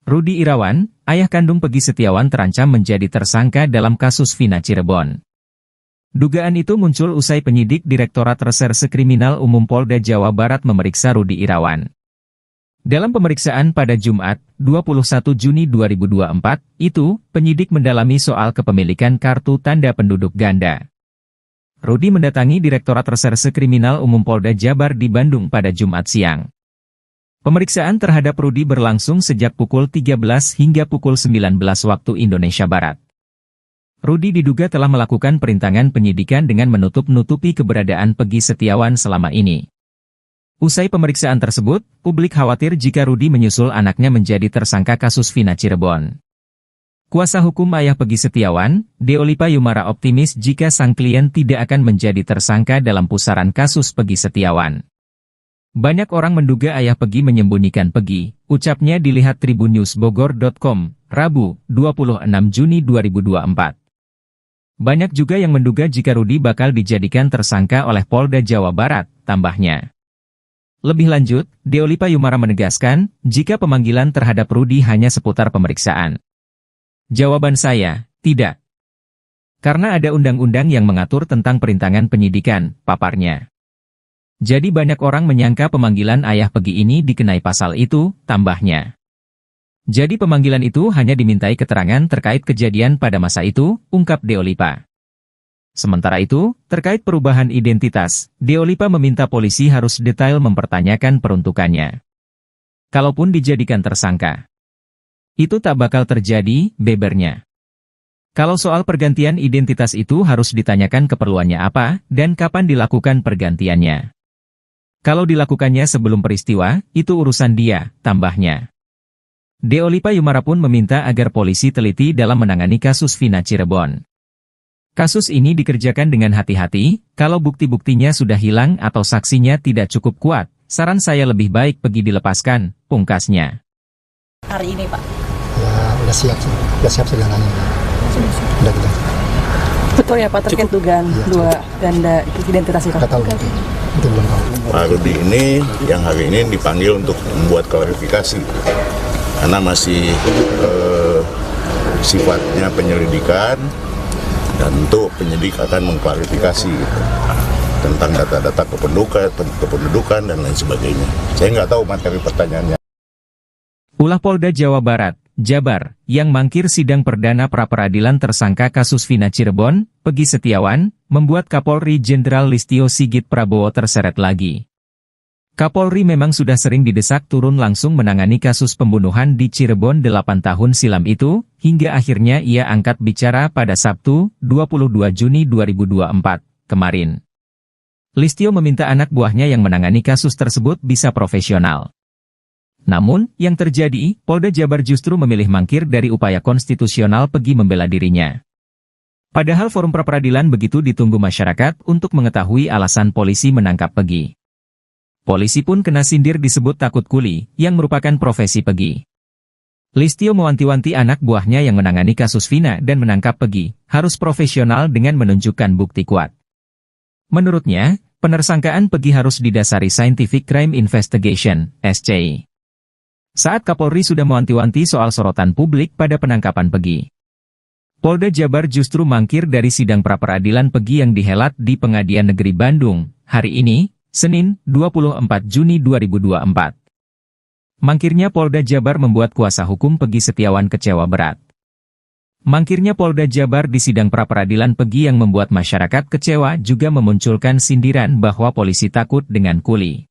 Rudi Irawan, ayah kandung Peggy Setiawan terancam menjadi tersangka dalam kasus Vina Cirebon. Dugaan itu muncul usai penyidik Direktorat Reserse Kriminal Umum Polda Jawa Barat memeriksa Rudi Irawan. Dalam pemeriksaan pada Jumat, 21 Juni 2024, penyidik mendalami soal kepemilikan kartu tanda penduduk ganda. Rudi mendatangi Direktorat Reserse Kriminal Umum Polda Jabar di Bandung pada Jumat siang. Pemeriksaan terhadap Rudi berlangsung sejak pukul 13 hingga pukul 19 waktu Indonesia Barat. Rudi diduga telah melakukan perintangan penyidikan dengan menutup-nutupi keberadaan Peggy Setiawan selama ini. Usai pemeriksaan tersebut, publik khawatir jika Rudi menyusul anaknya menjadi tersangka kasus Vina Cirebon. Kuasa hukum ayah Peggy Setiawan, Deolipa Yumara optimis jika sang klien tidak akan menjadi tersangka dalam pusaran kasus Peggy Setiawan. Banyak orang menduga ayah Peggy menyembunyikan Peggy, ucapnya dilihat tribunnews.bogor.com, Rabu, 26 Juni 2024. Banyak juga yang menduga jika Rudi bakal dijadikan tersangka oleh Polda Jawa Barat, tambahnya. Lebih lanjut, Deolipa Yumara menegaskan, jika pemanggilan terhadap Rudi hanya seputar pemeriksaan. Jawaban saya, tidak. Karena ada undang-undang yang mengatur tentang perintangan penyidikan, paparnya. Jadi banyak orang menyangka pemanggilan ayah Peggy ini dikenai pasal itu, tambahnya. Jadi pemanggilan itu hanya dimintai keterangan terkait kejadian pada masa itu, ungkap Deolipa. Sementara itu, terkait perubahan identitas, Deolipa meminta polisi harus detail mempertanyakan peruntukannya. Kalaupun dijadikan tersangka, itu tak bakal terjadi, bebernya. Kalau soal pergantian identitas itu harus ditanyakan keperluannya apa, dan kapan dilakukan pergantiannya. Kalau dilakukannya sebelum peristiwa, itu urusan dia, tambahnya. Deolipa Yumara pun meminta agar polisi teliti dalam menangani kasus Vina Cirebon. Kasus ini dikerjakan dengan hati-hati, kalau bukti-buktinya sudah hilang atau saksinya tidak cukup kuat, saran saya lebih baik Peggy dilepaskan, pungkasnya. Hari ini, Pak? Ya, udah siap segalanya. Udah gitu. Betul ya Pak, terkait dugaan dua ganda identitas itu? Nggak tahu, itu belum tahu. Pak Rudi ini, yang hari ini dipanggil untuk membuat klarifikasi, karena masih sifatnya penyelidikan, dan tentu penyidik akan mengklarifikasi tentang data-data kependudukan dan lain sebagainya. Saya nggak tahu materi pertanyaannya. Ulah Polda Jawa Barat, Jabar, yang mangkir sidang perdana pra-peradilan tersangka kasus Vina Cirebon, Peggy Setiawan, membuat Kapolri Jenderal Listio Sigit Prabowo terseret lagi. Kapolri memang sudah sering didesak turun langsung menangani kasus pembunuhan di Cirebon 8 tahun silam itu, hingga akhirnya ia angkat bicara pada Sabtu, 22 Juni 2024, kemarin. Listio meminta anak buahnya yang menangani kasus tersebut bisa profesional. Namun, yang terjadi, Polda Jabar justru memilih mangkir dari upaya konstitusional Peggy membela dirinya. Padahal forum pra-peradilan begitu ditunggu masyarakat untuk mengetahui alasan polisi menangkap Peggy. Polisi pun kena sindir disebut takut kuli, yang merupakan profesi Peggy. Listio mewanti-wanti anak buahnya yang menangani kasus Vina dan menangkap Peggy, harus profesional dengan menunjukkan bukti kuat. Menurutnya, penersangkaan Peggy harus didasari Scientific Crime Investigation, SCI. Saat Kapolri sudah mewanti-wanti soal sorotan publik pada penangkapan Peggy, Polda Jabar justru mangkir dari sidang pra-peradilan Peggy yang dihelat di Pengadilan Negeri Bandung, hari ini, Senin, 24 Juni 2024. Mangkirnya Polda Jabar membuat kuasa hukum Peggy Setiawan kecewa berat. Mangkirnya Polda Jabar di sidang pra-peradilan Peggy yang membuat masyarakat kecewa juga memunculkan sindiran bahwa polisi takut dengan kuli.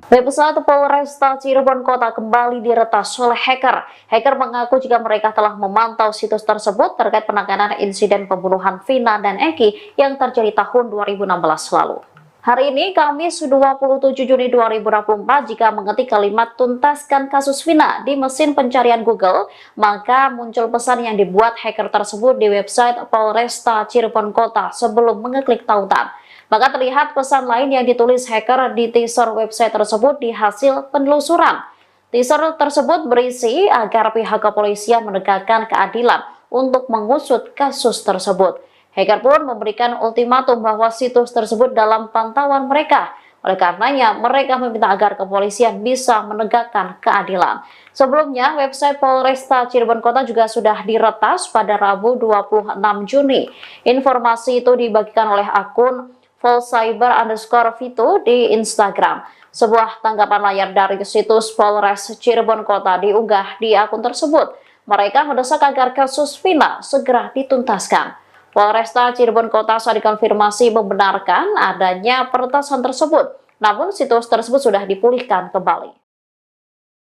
Website Polresta Cirebon Kota kembali diretas oleh hacker. Hacker mengaku jika mereka telah memantau situs tersebut terkait penanganan insiden pembunuhan Vina dan Eki yang terjadi tahun 2016 lalu. Hari ini, Kamis 27 Juni 2024, jika mengetik kalimat tuntaskan kasus Vina di mesin pencarian Google, maka muncul pesan yang dibuat hacker tersebut di website Polresta Cirebon Kota sebelum mengeklik tautan. Maka terlihat pesan lain yang ditulis hacker di teaser website tersebut di hasil penelusuran. Teaser tersebut berisi agar pihak kepolisian menegakkan keadilan untuk mengusut kasus tersebut. Hacker pun memberikan ultimatum bahwa situs tersebut dalam pantauan mereka. Oleh karenanya, mereka meminta agar kepolisian bisa menegakkan keadilan. Sebelumnya, website Polresta Cirebon Kota juga sudah diretas pada Rabu 26 Juni. Informasi itu dibagikan oleh akun @volcyber_vito di Instagram. Sebuah tanggapan layar dari situs Polres Cirebon Kota diunggah di akun tersebut. Mereka mendesak agar kasus Vina segera dituntaskan. Polresta Cirebon Kota saat dikonfirmasi membenarkan adanya peretasan tersebut, namun situs tersebut sudah dipulihkan kembali.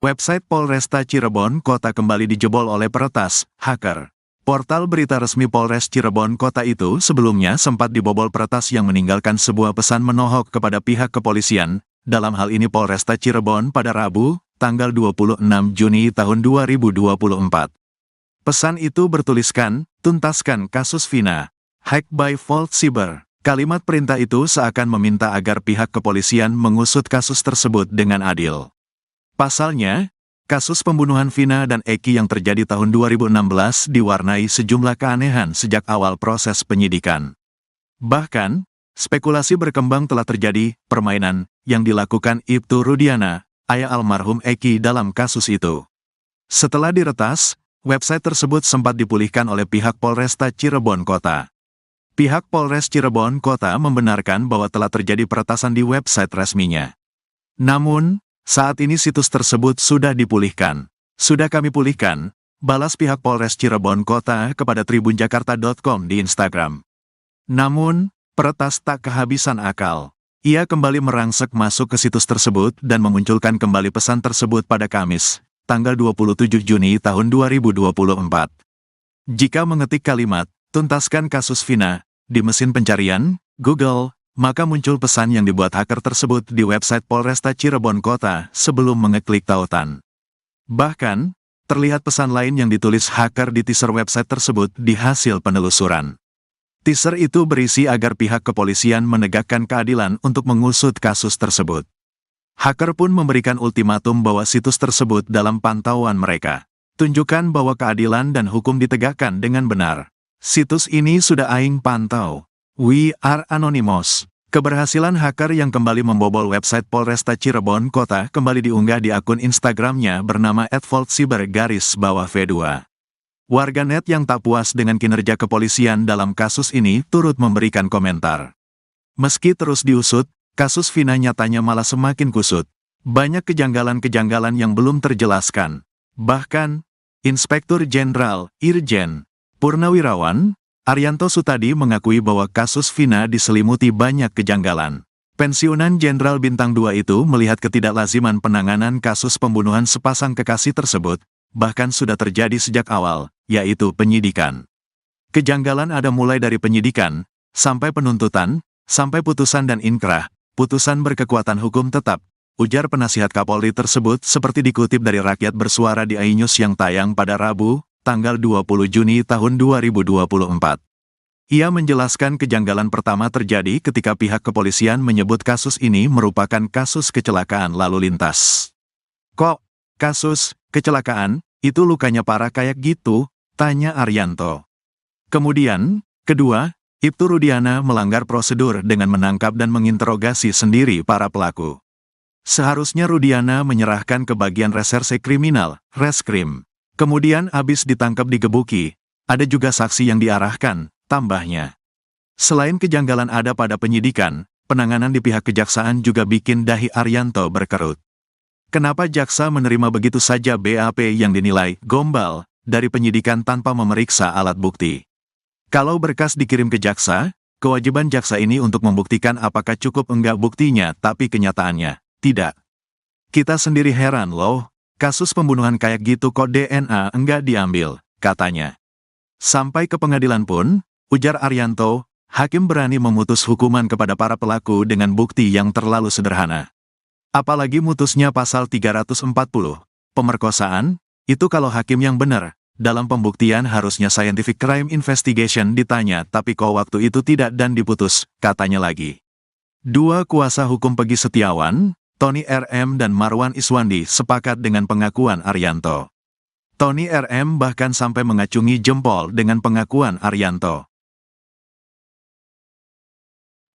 Website Polresta Cirebon Kota kembali dijebol oleh peretas, hacker. Portal berita resmi Polres Cirebon Kota itu sebelumnya sempat dibobol peretas yang meninggalkan sebuah pesan menohok kepada pihak kepolisian, dalam hal ini Polresta Cirebon pada Rabu, tanggal 26 Juni tahun 2024. Pesan itu bertuliskan, tuntaskan kasus Vina, hack by Volt Cyber. Kalimat perintah itu seakan meminta agar pihak kepolisian mengusut kasus tersebut dengan adil. Pasalnya, kasus pembunuhan Vina dan Eki yang terjadi tahun 2016 diwarnai sejumlah keanehan sejak awal proses penyidikan. Bahkan, spekulasi berkembang telah terjadi permainan yang dilakukan Ibtu Rudiana, ayah almarhum Eki dalam kasus itu. Setelah diretas, website tersebut sempat dipulihkan oleh pihak Polresta Cirebon Kota. Pihak Polres Cirebon Kota membenarkan bahwa telah terjadi peretasan di website resminya. Namun, saat ini situs tersebut sudah dipulihkan. Sudah kami pulihkan, balas pihak Polres Cirebon Kota kepada tribunjakarta.com di Instagram. Namun, peretas tak kehabisan akal. Ia kembali merangsek masuk ke situs tersebut dan memunculkan kembali pesan tersebut pada Kamis, tanggal 27 Juni tahun 2024. Jika mengetik kalimat, tuntaskan kasus Vina, di mesin pencarian, Google, maka muncul pesan yang dibuat hacker tersebut di website Polresta Cirebon Kota sebelum mengeklik tautan. Bahkan, terlihat pesan lain yang ditulis hacker di teaser website tersebut di hasil penelusuran. Teaser itu berisi agar pihak kepolisian menegakkan keadilan untuk mengusut kasus tersebut. Hacker pun memberikan ultimatum bahwa situs tersebut dalam pantauan mereka. Tunjukkan bahwa keadilan dan hukum ditegakkan dengan benar. Situs ini sudah aing pantau. We are anonymous. Keberhasilan hacker yang kembali membobol website Polresta Cirebon Kota kembali diunggah di akun Instagramnya bernama @voltcyber_v2. Warganet yang tak puas dengan kinerja kepolisian dalam kasus ini turut memberikan komentar. Meski terus diusut, kasus Vina nyatanya malah semakin kusut. Banyak kejanggalan-kejanggalan yang belum terjelaskan. Bahkan, Inspektur Jenderal, Irjen, Purnawirawan, Arianto Sutadi mengakui bahwa kasus Vina diselimuti banyak kejanggalan. Pensiunan Jenderal Bintang 2 itu melihat ketidaklaziman penanganan kasus pembunuhan sepasang kekasih tersebut, bahkan sudah terjadi sejak awal, yaitu penyidikan. Kejanggalan ada mulai dari penyidikan, sampai penuntutan, sampai putusan dan inkrah. Putusan berkekuatan hukum tetap, ujar penasihat Kapolri tersebut seperti dikutip dari Rakyat Bersuara di iNews yang tayang pada Rabu, tanggal 20 Juni tahun 2024. Ia menjelaskan kejanggalan pertama terjadi ketika pihak kepolisian menyebut kasus ini merupakan kasus kecelakaan lalu lintas. Kok, kasus kecelakaan, itu lukanya parah kayak gitu? Tanya Arianto. Kemudian, kedua, Ibtu Rudiana melanggar prosedur dengan menangkap dan menginterogasi sendiri para pelaku. Seharusnya Rudiana menyerahkan ke bagian reserse kriminal, Reskrim. Kemudian habis ditangkap digebuki. Ada juga saksi yang diarahkan, tambahnya. Selain kejanggalan ada pada penyidikan, penanganan di pihak kejaksaan juga bikin dahi Arianto berkerut. Kenapa jaksa menerima begitu saja BAP yang dinilai gombal dari penyidikan tanpa memeriksa alat bukti? Kalau berkas dikirim ke jaksa, kewajiban jaksa ini untuk membuktikan apakah cukup enggak buktinya, tapi kenyataannya, tidak. Kita sendiri heran loh, kasus pembunuhan kayak gitu kok DNA enggak diambil, katanya. Sampai ke pengadilan pun, ujar Arianto, hakim berani memutus hukuman kepada para pelaku dengan bukti yang terlalu sederhana. Apalagi mutusnya pasal 340, pemerkosaan, itu kalau hakim yang benar. Dalam pembuktian harusnya scientific crime investigation ditanya, tapi kok waktu itu tidak dan diputus, katanya lagi. Dua kuasa hukum Peggy Setiawan, Tony RM dan Marwan Iswandi sepakat dengan pengakuan Arianto. Tony RM bahkan sampai mengacungi jempol dengan pengakuan Arianto.